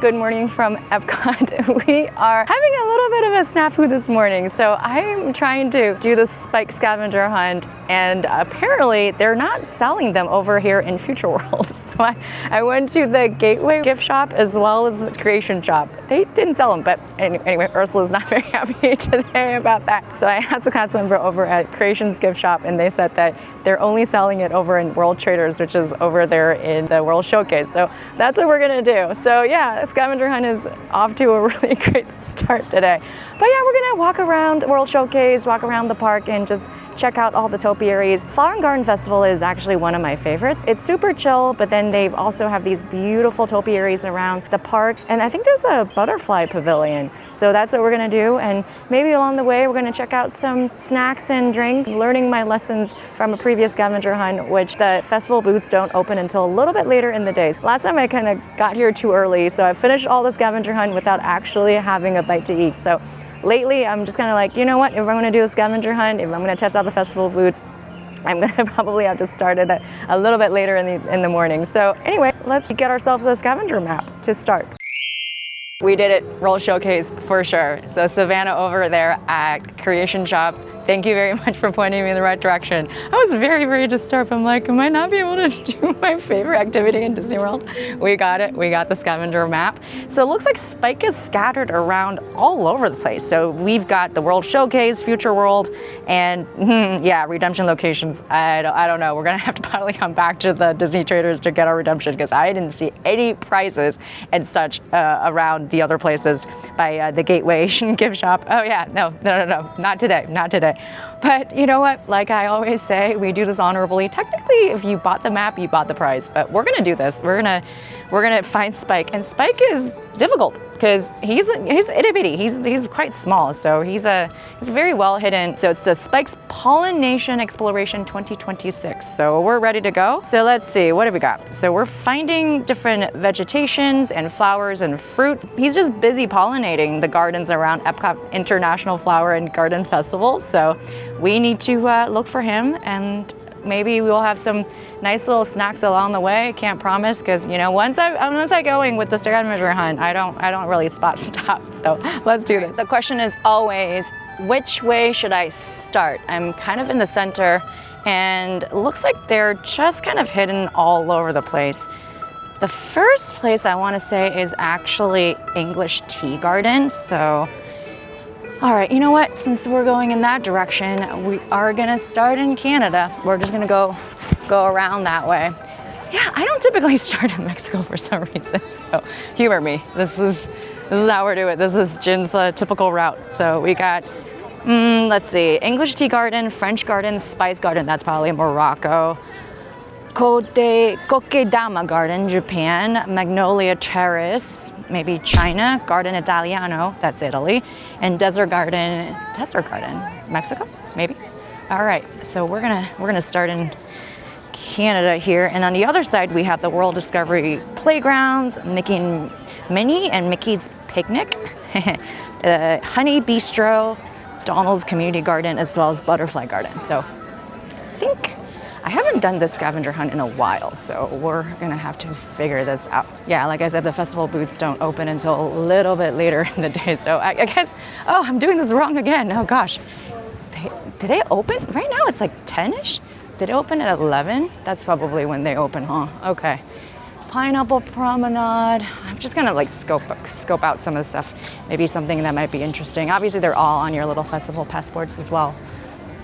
Good morning from EPCOT. We are having a little bit of a snafu this morning. So I'm trying to do the spike scavenger hunt, and apparently they're not selling them over here in Future World. So I went to the Gateway gift shop as well as the Creation shop. They didn't sell them, but anyway, Ursula's not very happy today about that. So I asked the class member over at Creation's gift shop, and they said that they're only selling it over in World Traders, which is over there in the World Showcase. So that's what we're gonna do. So yeah, scavenger hunt is off to a really great start today. But yeah, we're gonna walk around World Showcase, walk around the park, and just check out all the topiaries. Flower and Garden Festival is actually one of my favorites. It's super chill, but then they also have these beautiful topiaries around the park. And I think there's a butterfly pavilion. So that's what we're gonna do. And maybe along the way, we're gonna check out some snacks and drinks, learning my lessons from a previous scavenger hunt, which the festival booths don't open until a little bit later in the day. Last time I kind of got here too early, so I finished all the scavenger hunt without actually having a bite to eat. So lately, I'm just kind of like, you know what, if I'm gonna do a scavenger hunt, if I'm gonna test out the festival booths, I'm gonna probably have to start it a little bit later in the morning. So anyway, let's get ourselves a scavenger map to start. We did it, World Showcase for sure. So Savannah over there at Creation Shop, thank you very much for pointing me in the right direction. I was very, very disturbed. I'm like, am I not be able to do my favorite activity in Disney World? We got it, we got the scavenger map. So it looks like Spike is scattered around all over the place. So we've got the World Showcase, Future World, and yeah, redemption locations. I don't know, we're gonna have to probably come back to the Disney Traders to get our redemption because I didn't see any prizes and such around the other places by the Gateway gift shop. Oh yeah, no, not today, not today. But you know what, like I always say, we do this honorably. Technically, if you bought the map, you bought the prize, but we're gonna do this. We're gonna find Spike, and Spike is difficult because he's itty bitty. He's quite small, so he's very well hidden. So it's the Spike's Pollination Exploration 2026. So we're ready to go. So let's see, what have we got? So we're finding different vegetations and flowers and fruit. He's just busy pollinating the gardens around EPCOT International Flower and Garden Festival. So we need to look for him, and maybe we'll have some nice little snacks along the way. Can't promise, because you know, once I going with the scavenger hunt, I don't really spot stop. So let's do this. The question is always, which way should I start? I'm kind of in the center, and it looks like they're just kind of hidden all over the place. The first place I want to say is actually English Tea Garden. So all right, you know what? Since we're going in that direction, we are gonna start in Canada. We're just gonna go around that way. Yeah, I don't typically start in Mexico for some reason, so humor me. This is how we're doing it. This is Jin's typical route. So we got, let's see, English Tea Garden, French Garden, Spice Garden, that's probably Morocco. Kokedama Garden, Japan, Magnolia Terrace, maybe China, Garden Italiano, that's Italy, and Desert Garden, Mexico, maybe? All right, so we're gonna start in Canada here, and on the other side we have the World Discovery Playgrounds, Mickey and Minnie and Mickey's Picnic, Honey Bistro, Donald's Community Garden, as well as Butterfly Garden. So I think I haven't done this scavenger hunt in a while, so we're gonna have to figure this out. Yeah, like I said, the festival booths don't open until a little bit later in the day, so I guess, oh, I'm doing this wrong again. Oh gosh, did they open? Right now it's like 10-ish? Did it open at 11? That's probably when they open, huh? Okay. Pineapple Promenade. I'm just gonna like scope out some of the stuff, maybe something that might be interesting. Obviously they're all on your little festival passports as well.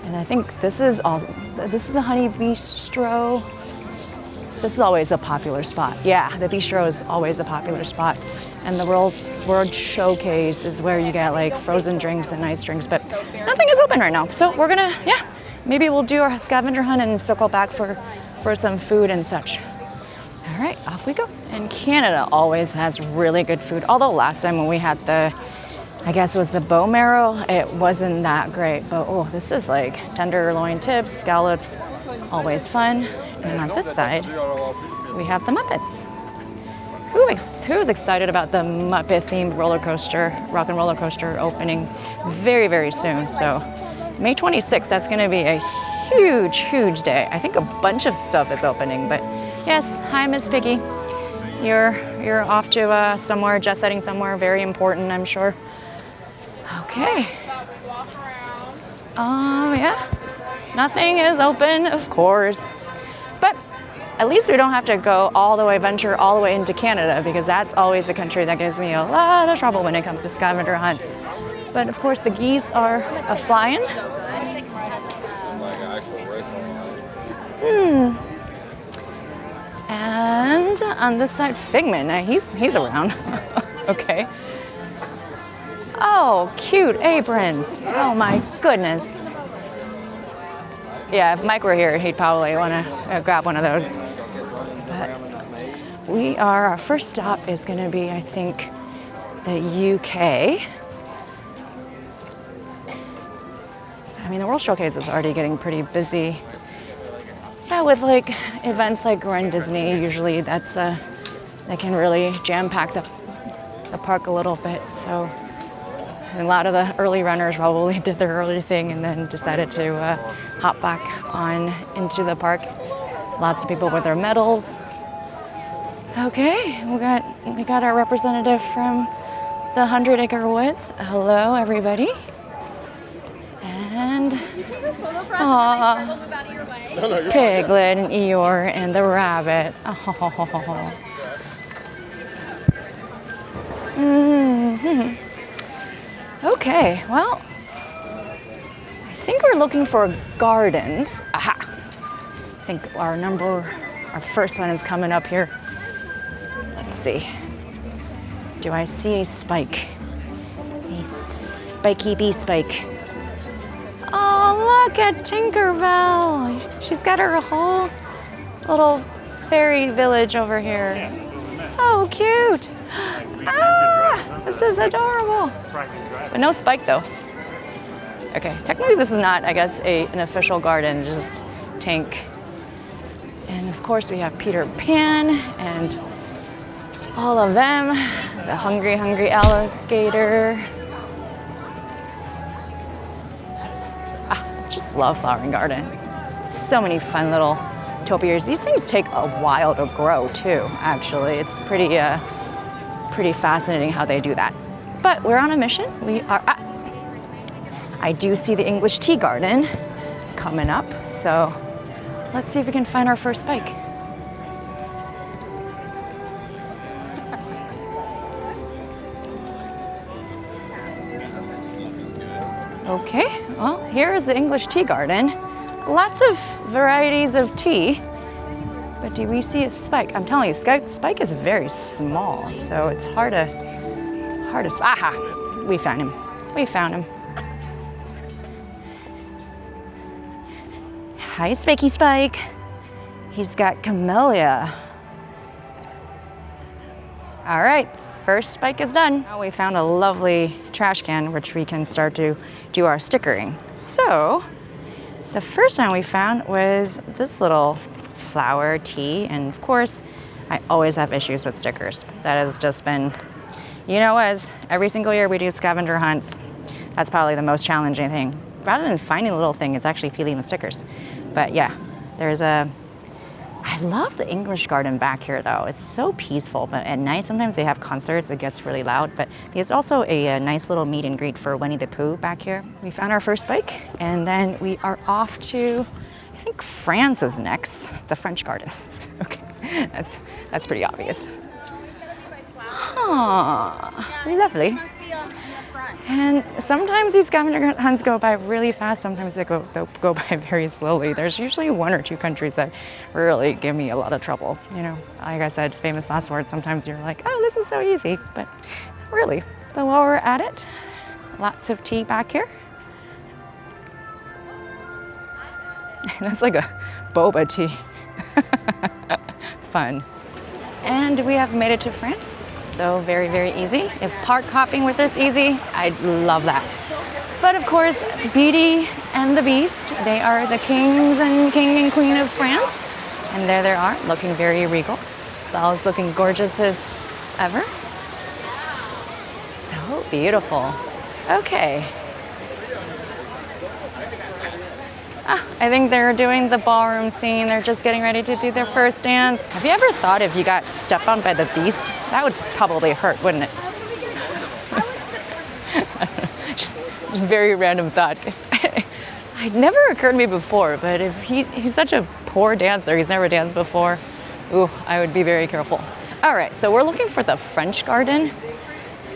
And I think this is the Honey Bistro. This is always a popular spot. Yeah, the bistro is always a popular spot. And the World Showcase is where you get like frozen drinks and ice drinks, but nothing is open right now. So we're gonna, yeah, maybe we'll do our scavenger hunt and circle back for some food and such. All right, off we go. And Canada always has really good food. Although last time when we had I guess it was the bone marrow, it wasn't that great, but oh, this is like tenderloin tips, scallops, always fun. And on this side, we have the Muppets. Who is excited about the Muppet-themed roller coaster, rock and roller coaster opening very, very soon? So May 26th, that's gonna be a huge, huge day. I think a bunch of stuff is opening, but yes, hi, Miss Piggy. You're off to somewhere, jet setting somewhere very important, I'm sure. Okay. Yeah. Nothing is open, of course. But at least we don't have to go all the way, venture all the way into Canada, because that's always the country that gives me a lot of trouble when it comes to scavenger hunts. But of course the geese are flying. And on this side, Figment, he's around. Okay. Oh, cute aprons. Oh my goodness. Yeah, if Mike were here, he'd probably want to grab one of those. But our first stop is going to be, I think, the UK. I mean, the World Showcase is already getting pretty busy. Yeah, with like events like Run Disney, usually that's they can really jam-pack the park a little bit. So a lot of the early runners probably did their early thing and then decided to hop back on into the park. Lots of people with their medals. Okay, we got our representative from the 100 Acre Woods. Hello, everybody. And Piglet and Eeyore and the rabbit. Oh. Okay, well, I think we're looking for gardens. Aha! I think our first one is coming up here. Let's see. Do I see a spike? A spiky bee spike. Oh, look at Tinkerbell. She's got her whole little fairy village over here. So cute. Ah, this is adorable. But no spike though. Okay, technically this is not, I guess, an official garden, just Tink. And of course we have Peter Pan and all of them. The hungry alligator. Just love Flowering Garden. So many fun little topiaries. These things take a while to grow too, actually. It's pretty fascinating how they do that. But we're on a mission. We are at, I do see the English tea garden coming up. So let's see if we can find our first spike. Okay, well, here is the English tea garden. Lots of varieties of tea, but do we see a spike? I'm telling you, spike is very small, so it's hard to, aha, we found him. Hi, Spiky Spike. He's got camellia. All right. First spike is done. Now we found a lovely trash can, which we can start to do our stickering. So the first one we found was this little flower tea. And of course, I always have issues with stickers. That has just been, as every single year we do scavenger hunts, that's probably the most challenging thing. Rather than finding a little thing, it's actually peeling the stickers. But yeah, I love the English garden back here though. It's so peaceful, but at night sometimes they have concerts, it gets really loud, but there's also a nice little meet and greet for Winnie the Pooh back here. We found our first spike and then we are off to, I think France is next, the French garden. Okay, that's pretty obvious. Lovely. And sometimes these scavenger hunts go by really fast, sometimes they go by very slowly. There's usually one or two countries that really give me a lot of trouble. Like I said, famous last words, sometimes you're like, oh, this is so easy, but not really. But while we're at it, lots of tea back here. That's like a boba tea. Fun. And we have made it to France. So very, very easy. If park hopping with this easy, I'd love that. But of course, Beauty and the Beast, they are the king and queen of France. And there they are, looking very regal. Bella's looking gorgeous as ever. So beautiful. Okay. I think they're doing the ballroom scene. They're just getting ready to do their first dance. Have you ever thought if you got stepped on by the beast, that would probably hurt, wouldn't it? Just a very random thought. It never occurred to me before, but if he's such a poor dancer, he's never danced before, ooh, I would be very careful. All right, so we're looking for the French Garden.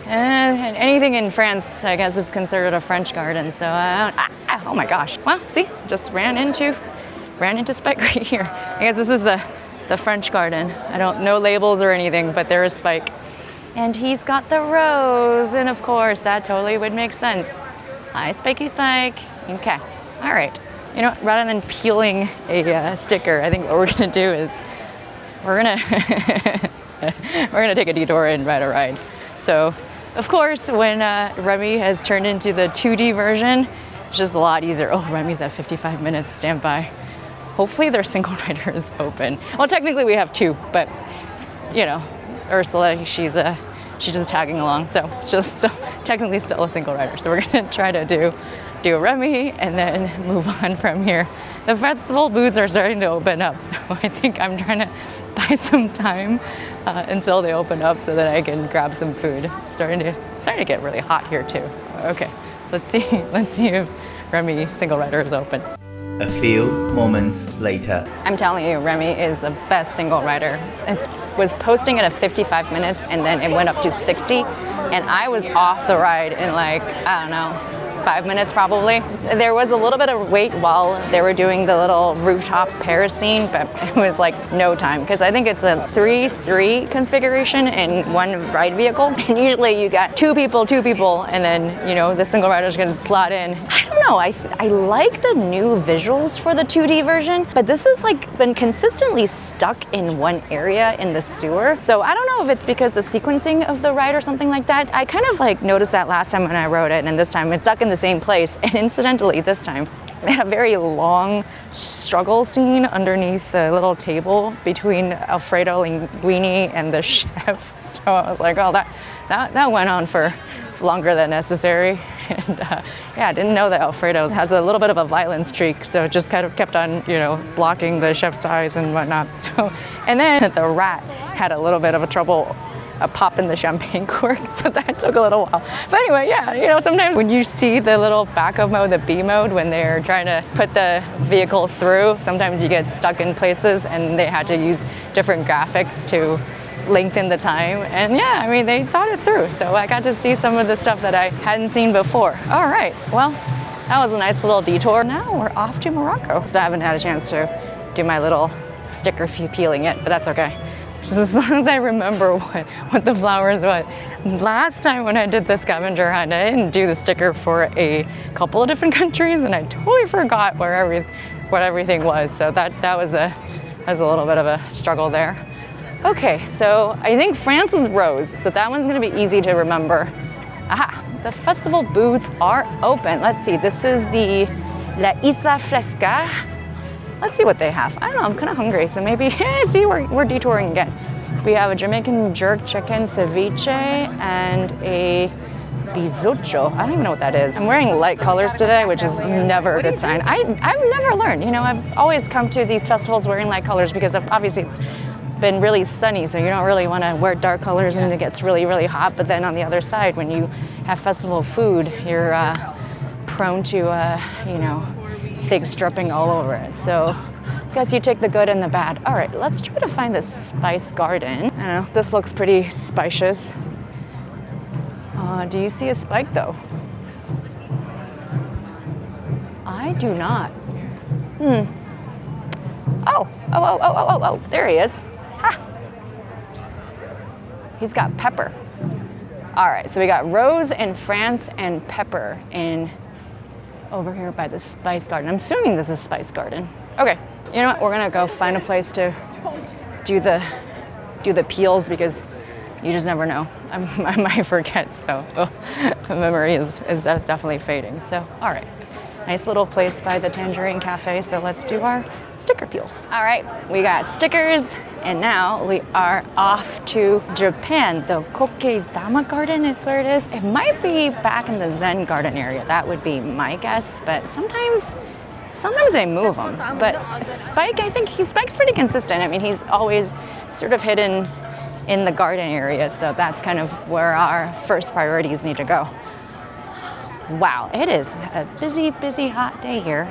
And anything in France, I guess, is considered a French garden. So, oh my gosh. Well, see, just ran into Spike right here. I guess this is the French garden. I don't know labels or anything, but there is Spike. And he's got the rose. And of course, that totally would make sense. Hi, Spikey Spike. Okay. All right. You know, rather than peeling a sticker, I think what we're going to do is we're going to take a detour and ride a ride. So, of course, when Remy has turned into the 2D version, it's just a lot easier. Oh, Remy's at 55 minutes, stand by. Hopefully their single rider is open. Well, technically we have two, but you know, Ursula, she's just tagging along, so it's just still, technically still a single rider. So we're gonna try to do Remy and then move on from here. The festival booths are starting to open up, so I think I'm trying to buy some time until they open up so that I can grab some food. It's starting to get really hot here too. Okay, let's see if Remy single rider is open. A few moments later. I'm telling you, Remy is the best single rider. It was posting it at 55 minutes and then it went up to 60, and I was off the ride in like, I don't know, 5 minutes probably. There was a little bit of wait while they were doing the little rooftop Paris scene, but it was like no time because I think it's a 3-3 configuration in one ride vehicle. And usually you got two people, and then, you know, the single rider's gonna slot in. I don't know, I like the new visuals for the 2D version, but this has like been consistently stuck in one area in the sewer. So I don't know if it's because the sequencing of the ride or something like that. I kind of like noticed that last time when I rode it, and this time it's stuck in the same place. And incidentally, this time they had a very long struggle scene underneath the little table between Alfredo Linguini and the chef. So I was like, oh, that went on for longer than necessary. And yeah, I didn't know that Alfredo has a little bit of a violent streak, so it just kind of kept on, you know, blocking the chef's eyes and whatnot. So, and then the rat had a little bit of a pop in the champagne cork, so that took a little while. But anyway, yeah, you know, sometimes when you see the little backup mode, the B mode, when they're trying to put the vehicle through, sometimes you get stuck in places and they had to use different graphics to lengthen the time. And yeah, I mean, they thought it through. So I got to see some of the stuff that I hadn't seen before. All right, well, that was a nice little detour. Now we're off to Morocco. So I haven't had a chance to do my little sticker peeling yet, but that's okay. Just as long as I remember what the flowers was. Last time when I did the scavenger hunt, I didn't do the sticker for a couple of different countries, and I totally forgot what everything was. So that was a little bit of a struggle there. Okay, so I think France is rose, so that one's gonna be easy to remember. Aha, the festival booths are open. Let's see, this is the La Isla Fresca. Let's see what they have. I don't know, I'm kind of hungry, so maybe, see, we're detouring again. We have a Jamaican jerk chicken ceviche and a bizucho. I don't even know what that is. I'm wearing light colors today, which is never a good sign. I've never learned, you know, I've always come to these festivals wearing light colors because obviously it's been really sunny, so you don't really want to wear dark colors and it gets really, really hot. But then on the other side, when you have festival food, you're prone to, you know, things dripping all over it. So I guess you take the good and the bad. All right, let's try to find the spice garden. I don't know, this looks pretty spacious. Do you see a spike though? I do not. Oh, there he is. Ha! He's got pepper. All right, so we got rose in France and pepper in over here by the spice garden. I'm assuming this is spice garden. Okay, you know what? We're gonna go find a place to do the peels because you just never know. I might forget, so memory is definitely fading. So, all right. Nice little place by the Tangerine Cafe, so let's do our sticker peels. All right, we got stickers, and now we are off to Japan. The Kokedama Garden is where it is. It might be back in the Zen Garden area. That would be my guess, but sometimes Sometimes they move them, but Spike, I think Spike's pretty consistent. I mean, he's always sort of hidden in the garden area, so that's kind of where our first priorities need to go. Wow, it is a busy, busy, hot day here.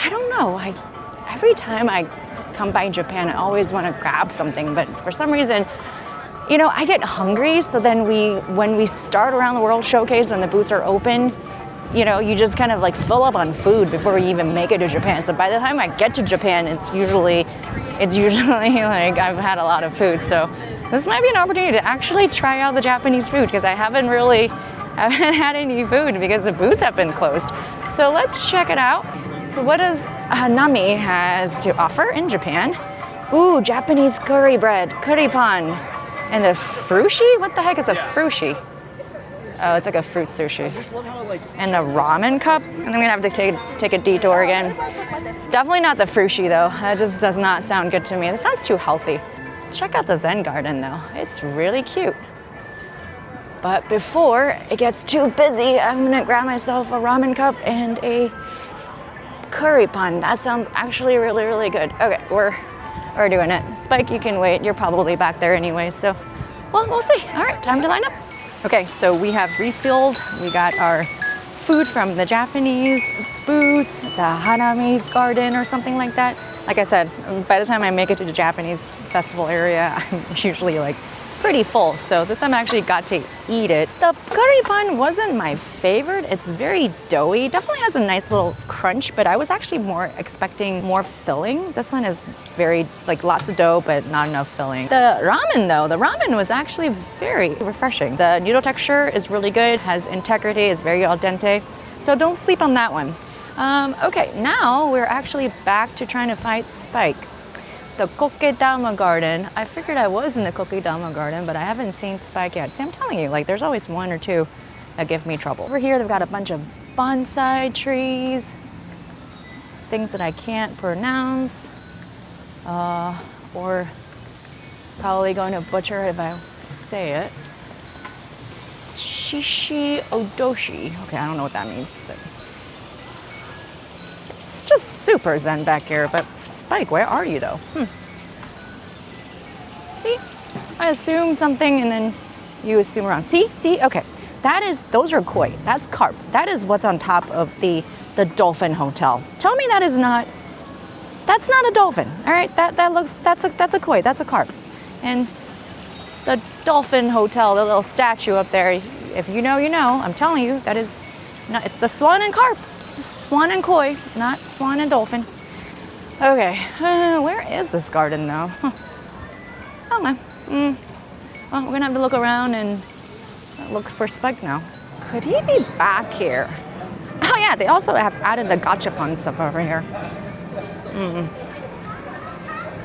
I don't know, every time I come by Japan, I always want to grab something, but for some reason, you know, I get hungry, so then when we start around the World Showcase, when the booths are open, you know, you just kind of like fill up on food before you even make it to Japan. So by the time I get to Japan, it's usually like I've had a lot of food. So this might be an opportunity to actually try out the Japanese food, because I haven't had any food because the booths have been closed. So let's check it out. So what does Hanami has to offer in Japan? Ooh, Japanese curry bread, curry pan, and the frushi? What the heck is a frushi? Oh, it's like a fruit sushi. And a ramen cup. And I'm gonna have to take a detour again. Definitely not the frushi though. That just does not sound good to me. That sounds too healthy. Check out the Zen garden though. It's really cute. But before it gets too busy, I'm gonna grab myself a ramen cup and a curry pan. That sounds actually really, really good. Okay, we're doing it. Spike, you can wait. You're probably back there anyway, so well, we'll see. All right, time to line up. Okay, so we have refilled. We got our food from the Japanese booths, the Hanami garden or something like that. Like I said, by the time I make it to the Japanese festival area, I'm usually like pretty full. So this time I actually got to eat it. The curry pan wasn't my favorite. It's very doughy. Definitely has a nice little crunch, but I was actually more expecting more filling. This one is very, like lots of dough, but not enough filling. The ramen though, the ramen was actually very refreshing. The noodle texture is really good, has integrity, is very al dente. So don't sleep on that one. Okay, now we're actually back to trying to fight Spike. The Kokedama garden. I figured I was in the Kokedama garden, but I haven't seen Spike yet. See, I'm telling you, like there's always one or two that give me trouble. Over here, they've got a bunch of bonsai trees, things that I can't pronounce, or probably going to butcher if I say it. Shishi Odoshi. Okay, I don't know what that means, but it's just super zen back here. But Spike, where are you though? See, I assume something and then you assume around. See, okay. Those are koi, that's carp. That is what's on top of the dolphin hotel. Tell me that's not a dolphin, all right? That's a koi, that's a carp. And the dolphin hotel, the little statue up there, if you know, you know, I'm telling you, that is, it's the swan and carp. Swan and koi, not swan and dolphin. Okay, where is this garden though? Oh my. Well, we're gonna have to look around and look for Spike now. Could he be back here? Oh yeah, they also have added the gachapon stuff over here.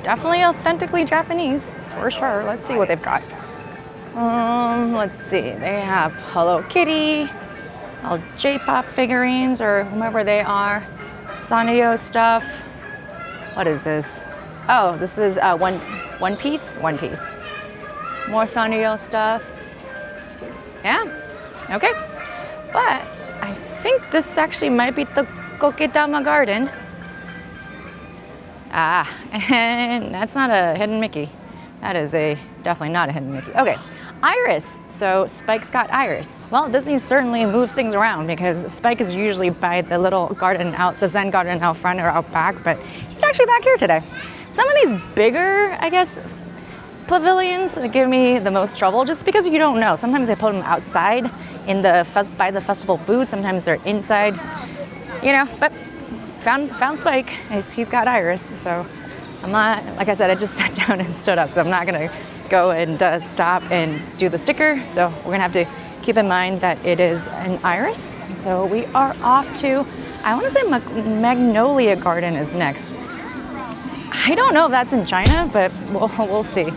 Definitely authentically Japanese, for sure. Let's see what they've got. Let's see, they have Hello Kitty, all J-pop figurines or whomever they are, Sanrio stuff. What is this? Oh, this is One Piece. More Sanrio stuff. Yeah, okay. But I think this actually might be the Kokedama garden. Ah, and that's not a hidden Mickey. That is definitely not a hidden Mickey. Okay, Iris. So Spike's got Iris. Well, Disney certainly moves things around because Spike is usually by the little garden the Zen garden out front or out back, but he's actually back here today. Some of these bigger, I guess, pavilions give me the most trouble just because you don't know. Sometimes they put them outside by the festival booth. Sometimes they're inside, you know, but found Spike. He's got Iris, so I'm not, like I said, I just sat down and stood up, so I'm not gonna go and stop and do the sticker. So we're gonna have to keep in mind that it is an Iris. So we are off to, I wanna say Magnolia Garden is next. I don't know if that's in China, but we'll see.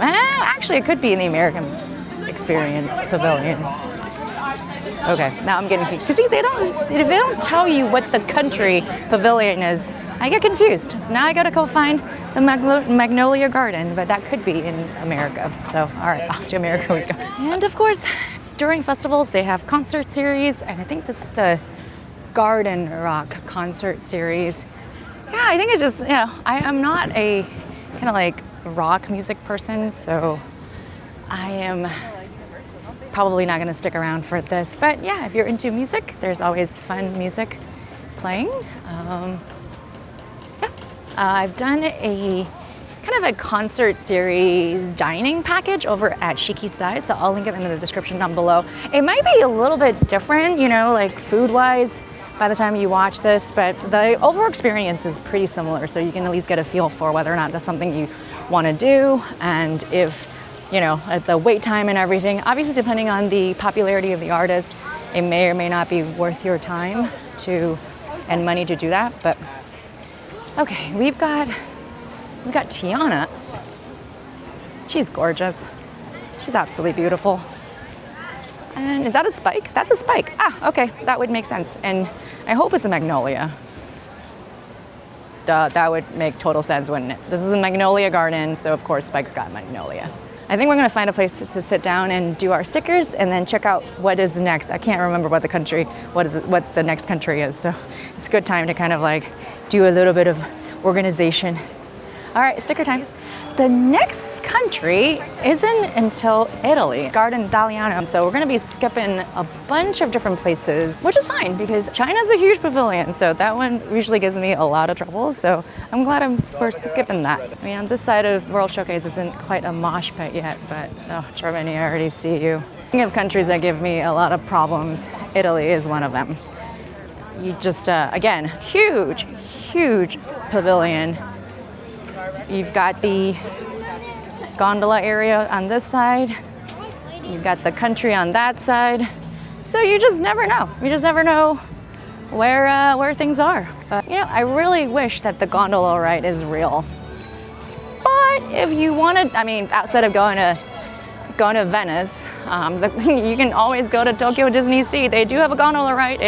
Actually, it could be in the American Experience Pavilion. Okay, now I'm getting confused. Because if they don't tell you what the country pavilion is, I get confused. So now I gotta go find the Magnolia Garden, but that could be in America. So, all right, off to America we go. And of course, during festivals, they have concert series, and I think this is the garden rock concert series. Yeah, I think it's just, you know, I am not a kind of like rock music person, so I am probably not going to stick around for this. But yeah, if you're into music, there's always fun music playing. I've done a kind of a concert series dining package over at Shikitsai, so I'll link it in the description down below. It might be a little bit different, you know, like food-wise by the time you watch this, but the overall experience is pretty similar, so you can at least get a feel for whether or not that's something you want to do, and if, you know, at the wait time and everything. Obviously, depending on the popularity of the artist, it may or may not be worth your time and money to do that. But okay, we've got Tiana. She's gorgeous. She's absolutely beautiful. And is that a spike? That's a spike. Ah, okay, that would make sense. And I hope it's a magnolia. Duh, that would make total sense, wouldn't it? This is a magnolia garden, so of course Spike's got magnolia. I think we're gonna find a place to sit down and do our stickers and then check out what is next. I can't remember what what the next country is, so it's a good time to kind of like do a little bit of organization. All right, sticker time. The next country isn't until Italy, Garden Italiano. So we're gonna be skipping a bunch of different places, which is fine because China's a huge pavilion. So that one usually gives me a lot of trouble. So I'm glad we're skipping that. I mean, on this side of World Showcase isn't quite a mosh pit yet, but oh, Germany, I already see you. Speaking of countries that give me a lot of problems, Italy is one of them. You just, again, huge pavilion. You've got the gondola area on this side. You've got the country on that side. So you just never know. You just never know where things are. But you know, I really wish that the gondola ride is real. But if you wanted, I mean, outside of going to Venice, you can always go to Tokyo Disney Sea. They do have a gondola ride.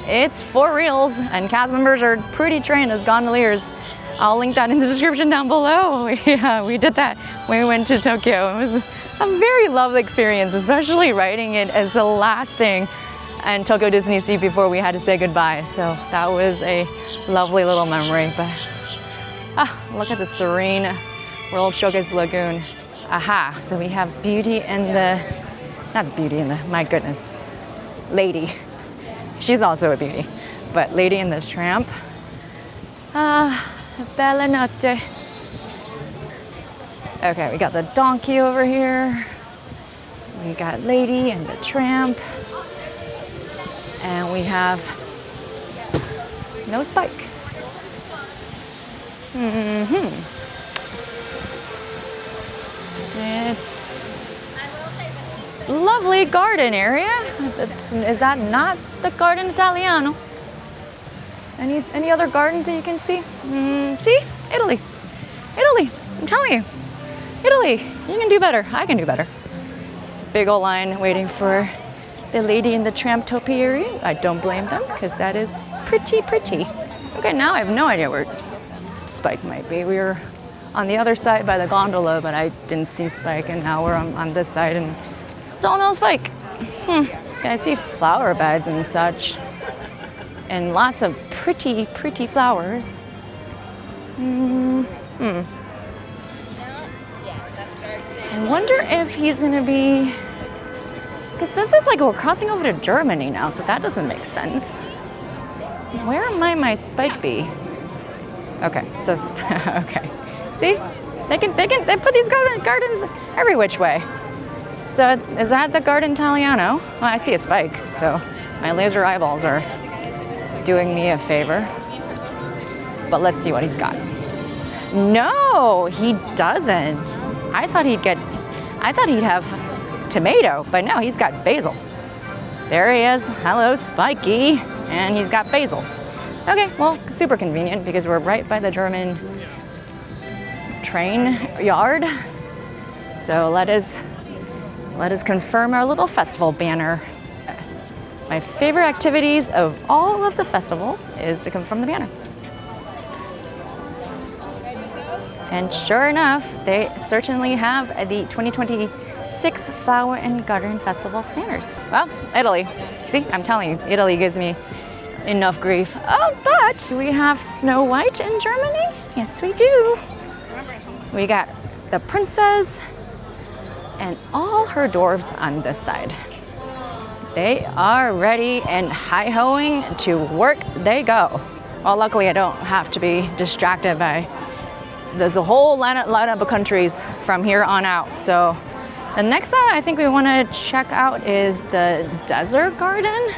It's for reals, and cast members are pretty trained as gondoliers. I'll link that in the description down below. Yeah, we did that when we went to Tokyo. It was a very lovely experience, especially riding it as the last thing in Tokyo Disney Sea before we had to say goodbye. So that was a lovely little memory. But look at the serene World Showcase Lagoon. Aha, so we have Beauty and my goodness, Lady. She's also a beauty, but Lady and the Tramp. Bella notte. Okay, we got the donkey over here. We got Lady and the Tramp. And we have no Spike. It's lovely garden area. Is that not the Garden Italiano? Any other gardens that you can see? See? Italy. I'm telling you. Italy. You can do better. I can do better. It's a big old line waiting for the Lady and the Tramp topiary. I don't blame them because that is pretty. Okay, now I have no idea where Spike might be. We were on the other side by the gondola, but I didn't see Spike, and now we're on this side and still no Spike. I see flower beds and such, and lots of pretty flowers. I wonder if he's gonna be, because this is like we're crossing over to Germany now, so that doesn't make sense. Where might my Spike be? Okay, so okay, see, they put these gardens every which way. So is that the Garden Italiano? Well, I see a Spike, so my laser eyeballs are doing me a favor. But let's see what he's got. No, he doesn't. I thought he'd have tomato, but no, he's got basil. There he is. Hello, Spiky. And he's got basil. Okay, well, super convenient because we're right by the German train yard. So let us confirm our little festival banner. My favorite activities of all of the festival is to confirm the banner. And sure enough, they certainly have the 2026 Flower and Garden Festival banners. Well, Italy. See, I'm telling you, Italy gives me enough grief. Oh, but we have Snow White in Germany. Yes, we do. We got the princess and all her dwarves on this side. They are ready and hi-hoing to work they go. Well, luckily I don't have to be distracted by, there's a whole lineup of countries from here on out. So the next one I think we want to check out is the desert garden.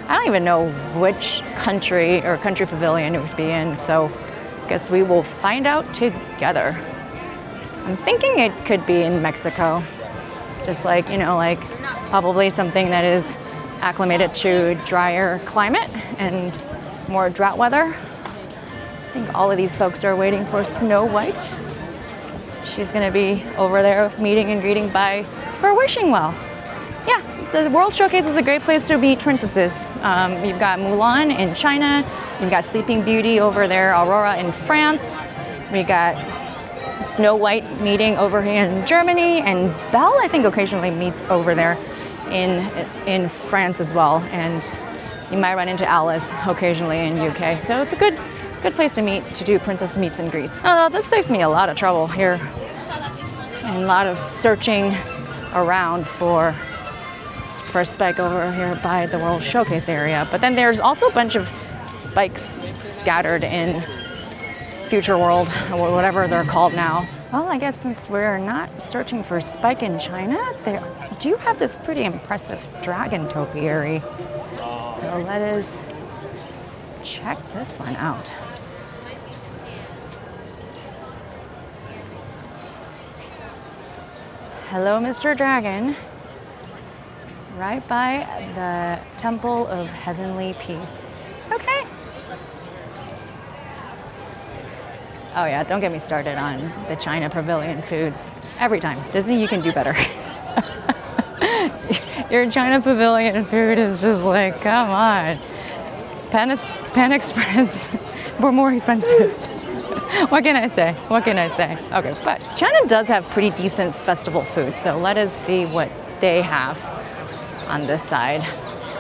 I don't even know which country or country pavilion it would be in, so I guess we will find out together. I'm thinking it could be in Mexico. Just like, you know, like probably something that is acclimated to drier climate and more drought weather. I think all of these folks are waiting for Snow White. She's gonna be over there meeting and greeting by her wishing well. Yeah, the World Showcase is a great place to meet princesses. You've got Mulan in China, you've got Sleeping Beauty over there, Aurora in France, we got Snow White meeting over here in Germany, and Belle I think occasionally meets over there in France as well, and you might run into Alice occasionally in UK. So it's a good place to meet, to do princess meets and greets. Although this saves me a lot of trouble here and a lot of searching around for Spike over here by the World Showcase area. But then there's also a bunch of spikes scattered in Future World, or whatever they're called now. Well, I guess since we're not searching for Spike in China, they do have this pretty impressive dragon topiary. So let us check this one out. Hello, Mr. Dragon. Right by the Temple of Heavenly Peace. Okay. Oh yeah, don't get me started on the China Pavilion foods. Every time. Disney, you can do better. Your China Pavilion food is just like, come on. Pan Express, we're more expensive. What can I say? What can I say? Okay, but China does have pretty decent festival food, so let us see what they have on this side.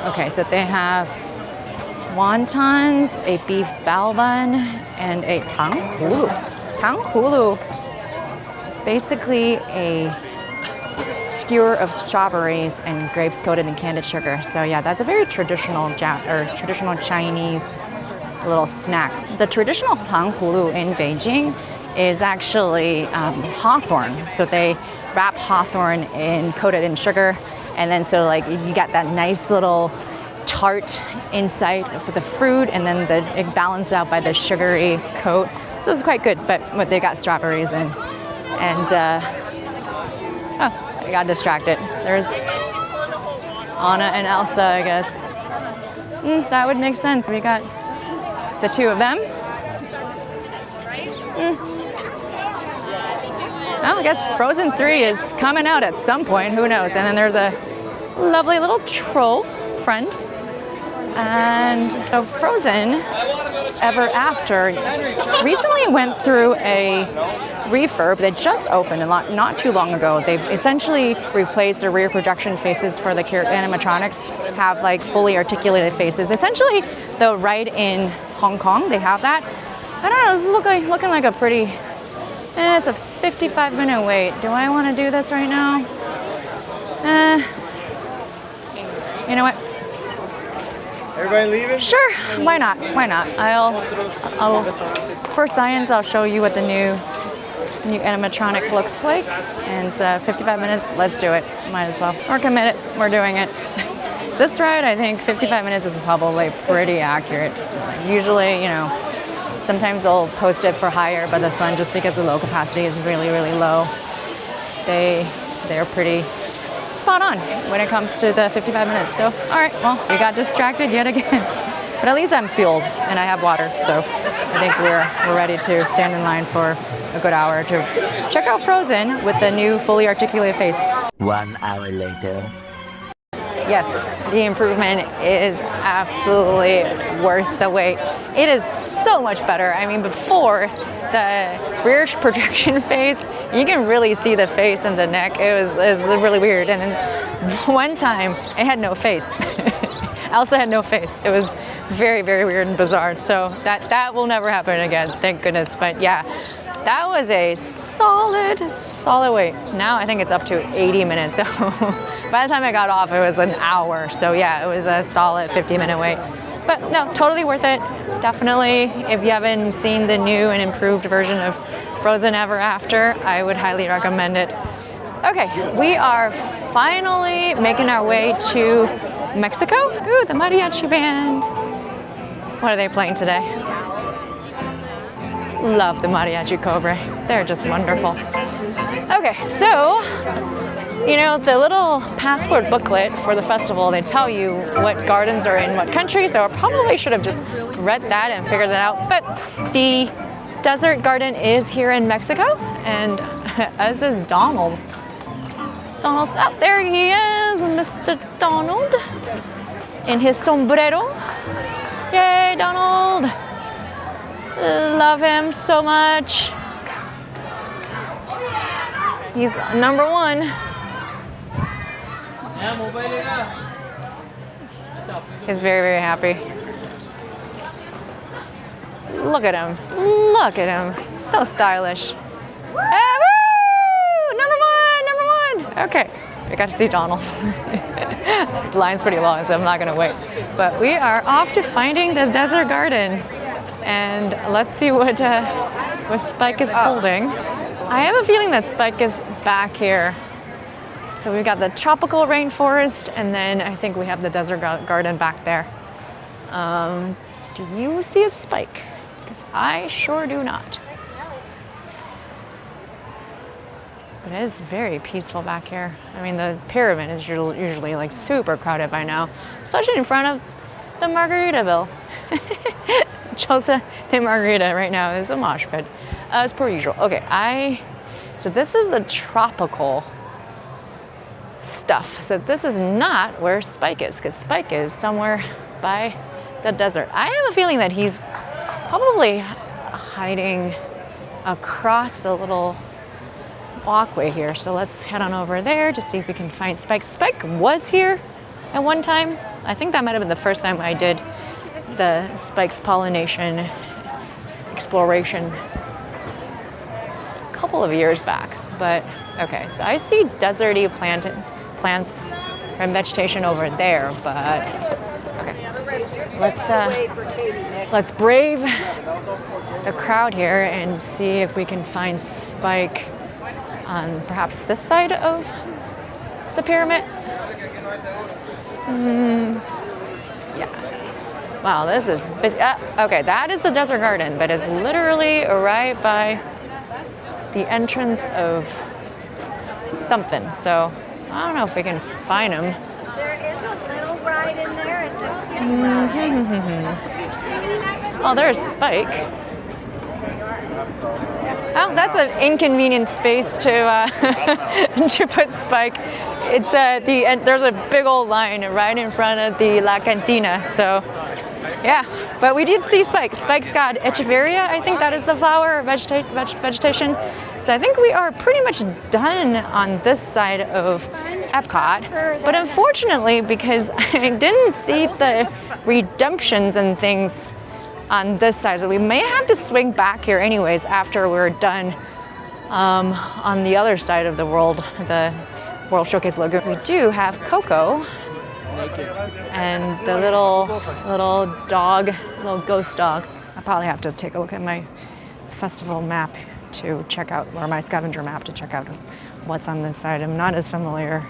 Okay, so they have wontons, a beef bao bun, and a tang hulu. Tang hulu is basically a skewer of strawberries and grapes coated in candied sugar. So yeah, that's a very traditional Chinese little snack. The traditional tang hulu in Beijing is actually hawthorn. So they wrap hawthorn coated in sugar, and then so like you get that nice little tart inside for the fruit, and then it balanced out by the sugary coat. So it's quite good, but they got strawberries in. And oh, I got distracted. There's Anna and Elsa, I guess. That would make sense. We got the two of them. Well, I guess Frozen 3 is coming out at some point, who knows? And then there's a lovely little troll friend. And so Frozen Ever After recently went through a refurb that just opened not too long ago. They've essentially replaced the rear projection faces for the animatronics, have like fully articulated faces. Essentially, the ride in Hong Kong, they have that. I don't know, this is looking like a pretty, it's a 55-minute wait. Do I want to do this right now? You know what? Everybody leaving? Sure, why not? Why not? I'll for science, I'll show you what the new animatronic looks like. And 55 minutes, let's do it. Might as well. We're committed, we're doing it. This ride, I think 55 minutes is probably pretty accurate. Usually, you know, sometimes they'll post it for higher, but this one, just because the low capacity is really, really low, they're pretty spot on when it comes to the 55 minutes. So, all right, well, we got distracted yet again. But at least I'm fueled and I have water, so I think we're ready to stand in line for a good hour to check out Frozen with the new fully articulated face. 1 hour later. Yes, the improvement is absolutely worth the wait. It is so much better. I mean, before the rear projection face, you can really see the face and the neck. It was really weird. And then one time, it had no face. Elsa had no face. It was very, very weird and bizarre. So that will never happen again, thank goodness. But yeah, that was a solid wait. Now I think it's up to 80 minutes. So by the time I got off, it was an hour. So yeah, it was a solid 50-minute wait. But no, totally worth it. Definitely, if you haven't seen the new and improved version of Frozen Ever After, I would highly recommend it. Okay, we are finally making our way to Mexico. Ooh, the mariachi band. What are they playing today? Love the mariachi Cobra. They're just wonderful. Okay, so, you know, the little passport booklet for the festival, they tell you what gardens are in what country, so I probably should have just read that and figured it out. But the desert garden is here in Mexico, and as is Donald. Donald's out there, he is, Mr. Donald, in his sombrero. Yay, Donald! Love him so much. He's number one. He's very, very happy. Look at him. Look at him. So stylish. Hey, woo! Number one! Okay, we got to see Donald. The line's pretty long, so I'm not gonna wait. But we are off to finding the desert garden. And let's see what Spike is holding. I have a feeling that Spike is back here. So we've got the tropical rainforest, and then I think we have the desert garden back there. Do you see a Spike? Because I sure do not. But it is very peaceful back here. I mean, the pyramid is usually like super crowded by now, especially in front of the Margaritaville. Chelsea the Margarita right now is a mosh pit, as per usual. Okay, so this is the tropical stuff. So this is not where Spike is, because Spike is somewhere by the desert. I have a feeling that he's probably hiding across the little walkway here. So let's head on over there to see if we can find Spike. Spike was here at one time. I think that might have been the first time I did the Spike's pollination exploration a couple of years back. But okay, so I see deserty plants and vegetation over there, but okay, let's brave the crowd here and see if we can find Spike on perhaps this side of the pyramid. Yeah. Wow, this is busy. Okay, that is the desert garden, but it's literally right by the entrance of something. So I don't know if we can find him. There is a little ride in there. It's a cute ride. Oh, there's Spike. Oh, that's an inconvenient space to to put Spike. It's there's a big old line right in front of the La Cantina. So yeah, but we did see Spike. Spike's got Echeveria, I think that is the flower vegetation. So I think we are pretty much done on this side of EPCOT. But unfortunately, because I didn't see the redemptions and things on this side, so we may have to swing back here anyways after we're done on the other side of the World Showcase Lagoon. We do have Coco and the little ghost dog. I probably have to take a look at my festival map to check out, or my scavenger map to check out what's on this side. I'm not as familiar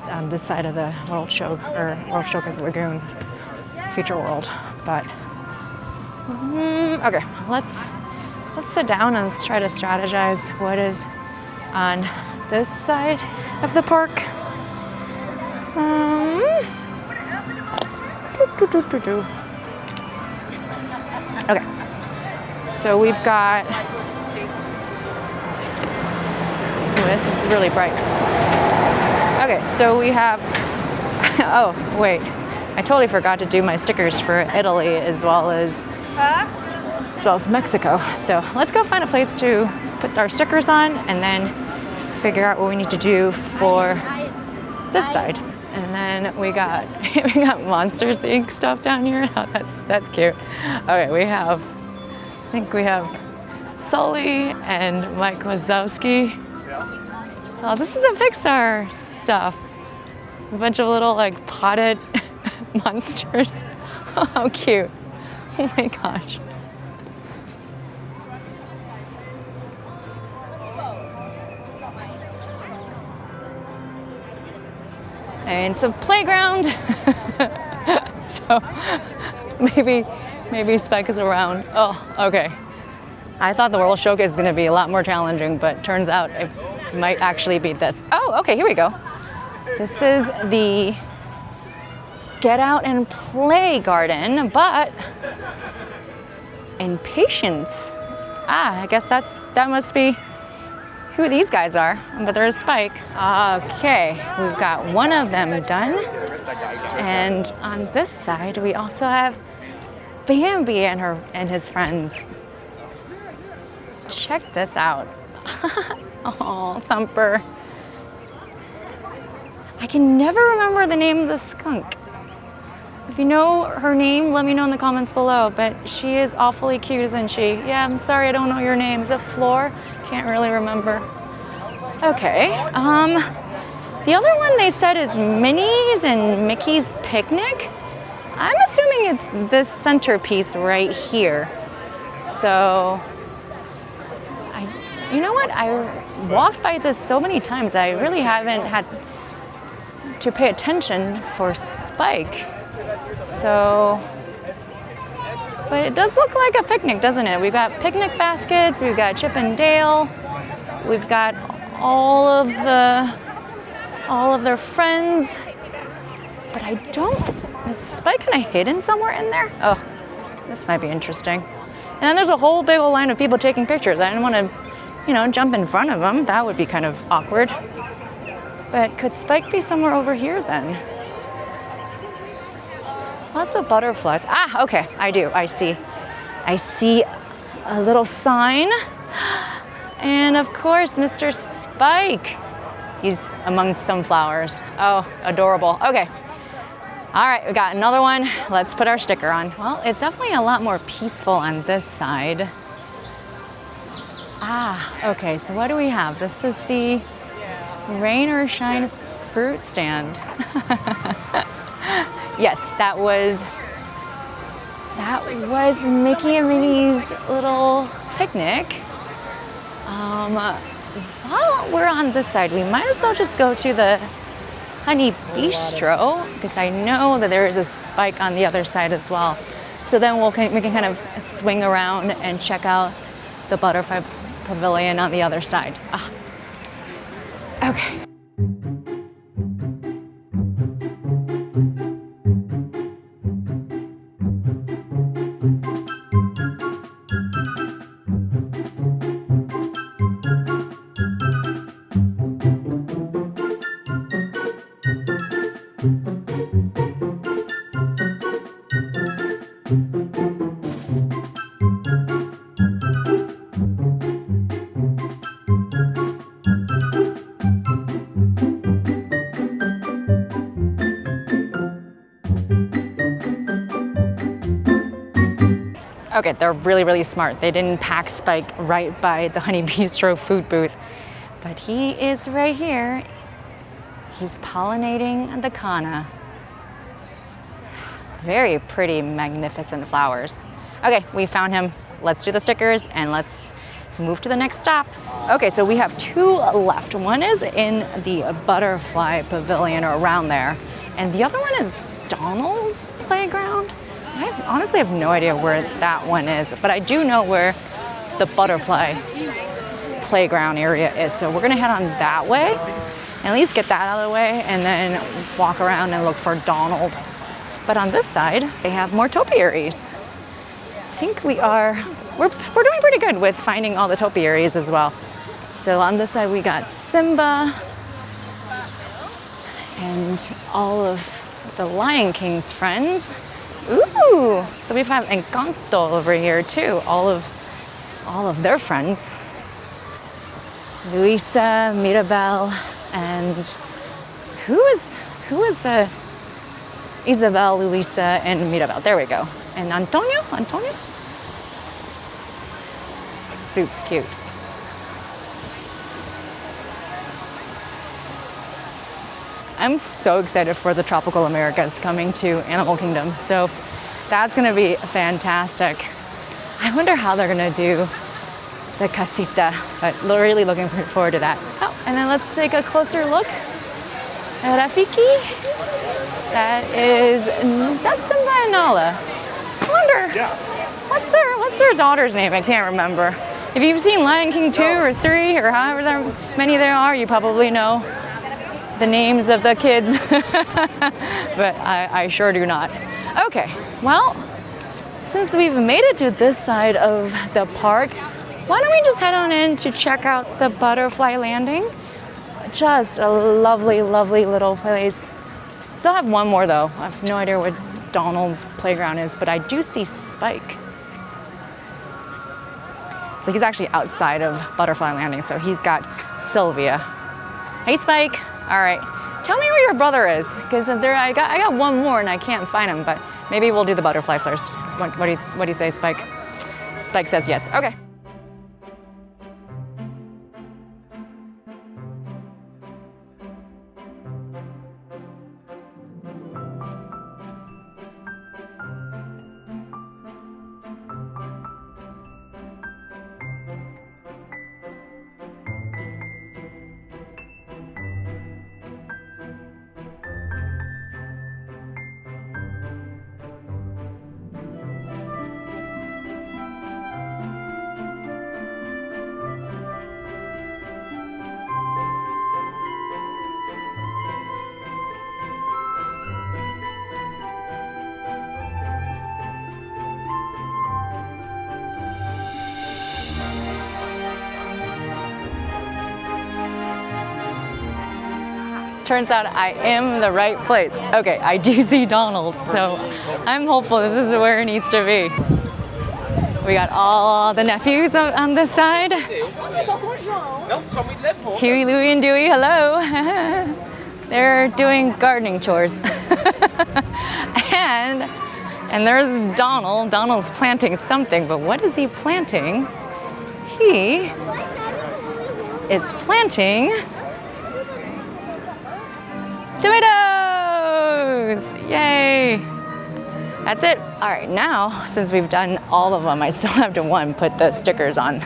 on this side of the World Showcase Lagoon Future World, but okay, let's sit down and let's try to strategize what is on this side of the park. Okay, so we've got, this is really bright. Okay, so we have, oh wait, I totally forgot to do my stickers for Italy as well as Mexico. So let's go find a place to put our stickers on and then figure out what we need to do for this side. And then we got we got Monsters Inc. stuff down here. Oh, that's cute. Okay, I think we have Sully and Mike Wazowski. Oh, this is the Pixar stuff. A bunch of little like potted monsters. Oh, how cute. Oh my gosh. And it's a playground. So maybe Spike is around. Oh, okay. I thought the World Showcase is gonna be a lot more challenging, but turns out it might actually beat this. Oh, okay, here we go. This is the Get Out and Play garden, but in Patience. I guess that must be who these guys are, but there's Spike. Okay, we've got one of them done. And on this side, we also have Bambi and his friends. Check this out. Oh, Thumper. I can never remember the name of the skunk. If you know her name, let me know in the comments below, but she is awfully cute, isn't she? Yeah, I'm sorry I don't know your name. Is it Floor? Can't really remember. Okay, the other one they said is Minnie's and Mickey's Picnic. I'm assuming it's this centerpiece right here. So, you know what? I walked by this so many times, I really haven't had to pay attention for Spike. So, but it does look like a picnic, doesn't it? We've got picnic baskets, we've got Chip and Dale, we've got all of their friends, but I don't, is Spike kind of hidden somewhere in there? Oh, this might be interesting. And then there's a whole big old line of people taking pictures. I didn't want to, jump in front of them. That would be kind of awkward. But could Spike be somewhere over here then? Lots of butterflies. Ah, okay, I do, I see. I see a little sign. And of course, Mr. Spike. He's among some flowers. Oh, adorable. Okay. All right, we got another one. Let's put our sticker on. Well, it's definitely a lot more peaceful on this side. Ah, okay, so what do we have? This is the Rain or Shine fruit stand. Yes, that was Mickey and Minnie's little picnic. While we're on this side, we might as well just go to the Honey Bistro, because I know that there is a Spike on the other side as well. So then we can kind of swing around and check out the Butterfly Pavilion on the other side. Ah. Okay. Okay, they're really, really smart. They didn't pack Spike right by the Honey Bistro food booth, but he is right here. He's pollinating the canna. Very pretty, magnificent flowers. Okay, we found him. Let's do the stickers and let's move to the next stop. Okay, so we have two left. One is in the Butterfly Pavilion or around there, and the other one is Donald's Playground. I honestly have no idea where that one is, but I do know where the Butterfly Playground area is. So we're gonna head on that way, and at least get that out of the way, and then walk around and look for Donald. But on this side, they have more topiaries. I think we're doing pretty good with finding all the topiaries as well. So on this side, we got Simba and all of the Lion King's friends. Ooh, so we have Encanto over here too, all of their friends. Luisa, Mirabel, and who who is the Isabel, Luisa, and Mirabel? There we go. And Antonio? Antonio? Soup's cute. I'm so excited for the Tropical Americas coming to Animal Kingdom. So that's gonna be fantastic. I wonder how they're gonna do the casita, but really looking forward to that. Oh, and then let's take a closer look at Rafiki. That's Simbayanala. I wonder, what's their daughter's name? I can't remember. If you've seen Lion King 2 or 3 or however many there are, you probably know the names of the kids, but I sure do not. Okay, well, since we've made it to this side of the park, why don't we just head on in to check out the butterfly landing? Just a lovely, lovely little place. Still have one more though. I have no idea what Donald's playground is, but I do see Spike. So he's actually outside of Butterfly Landing, so he's got Sylvia. Hey Spike, all right. Tell me where your brother is, because I got one more and I can't find him, but maybe we'll do the butterfly first. What do you say, Spike? Spike says yes, okay. Turns out I am in the right place. Okay, I do see Donald, so I'm hopeful this is where it needs to be. We got all the nephews on this side. Huey, Louie, and Dewey, hello. They're doing gardening chores. and there's Donald. Donald's planting something, but what is he planting? He is planting tomatoes! Yay! That's it. All right, now, since we've done all of them, I still have to put the stickers on,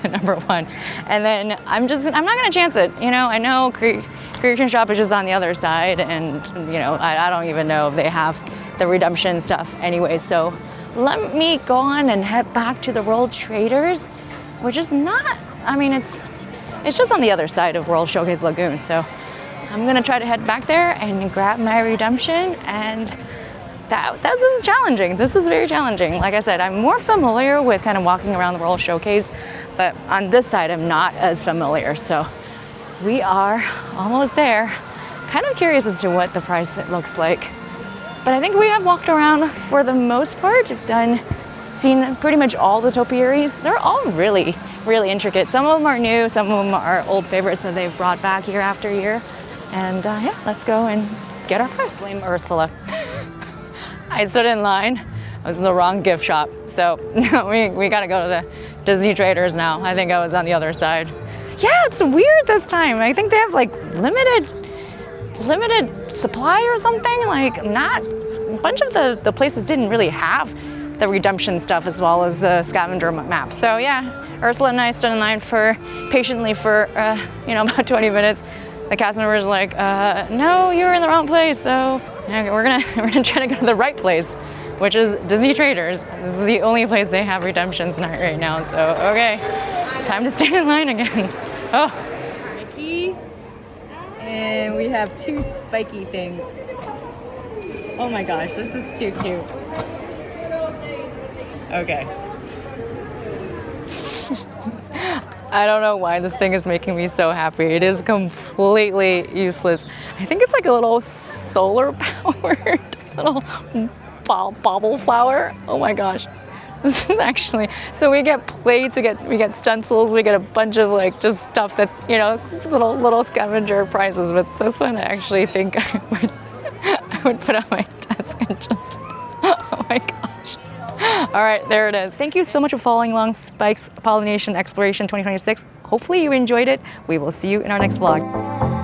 number one. And then I'm not gonna chance it. You know, I know Creation Shop is just on the other side, and you know, I don't even know if they have the redemption stuff anyway. So let me go on and head back to the World Traders, which is not, I mean, it's just on the other side of World Showcase Lagoon. So I'm gonna try to head back there and grab my redemption, and this is challenging. This is very challenging. Like I said, I'm more familiar with kind of walking around the World Showcase, but on this side, I'm not as familiar. So we are almost there. Kind of curious as to what the price looks like. But I think we have walked around for the most part. We've seen pretty much all the topiaries. They're all really, really intricate. Some of them are new, some of them are old favorites that they've brought back year after year. And yeah, let's go and get our price. Blame Ursula. I stood in line. I was in the wrong gift shop. So we gotta go to the Disney Traders now. I think I was on the other side. Yeah, it's weird this time. I think they have like limited supply or something. Like a bunch of the places didn't really have the redemption stuff as well as the scavenger map. So yeah, Ursula and I stood in line patiently for about 20 minutes. The cast members were like, no, you're in the wrong place. So we're gonna try to go to the right place, which is Disney Traders. This is the only place they have redemptions night right now. So okay, time to stand in line again. Oh, Mickey, and we have two spiky things. Oh my gosh, this is too cute. Okay. I don't know why this thing is making me so happy. It is completely useless. I think it's like a little solar powered little bauble flower. Oh my gosh. This is actually, so we get plates, we get stencils, we get a bunch of like just stuff that's, little scavenger prizes, but this one I actually think I would I would put on my desk and just, oh my gosh. All right, there it is. Thank you so much for following along Spike's Pollination Exploration 2026. Hopefully you enjoyed it. We will see you in our next vlog.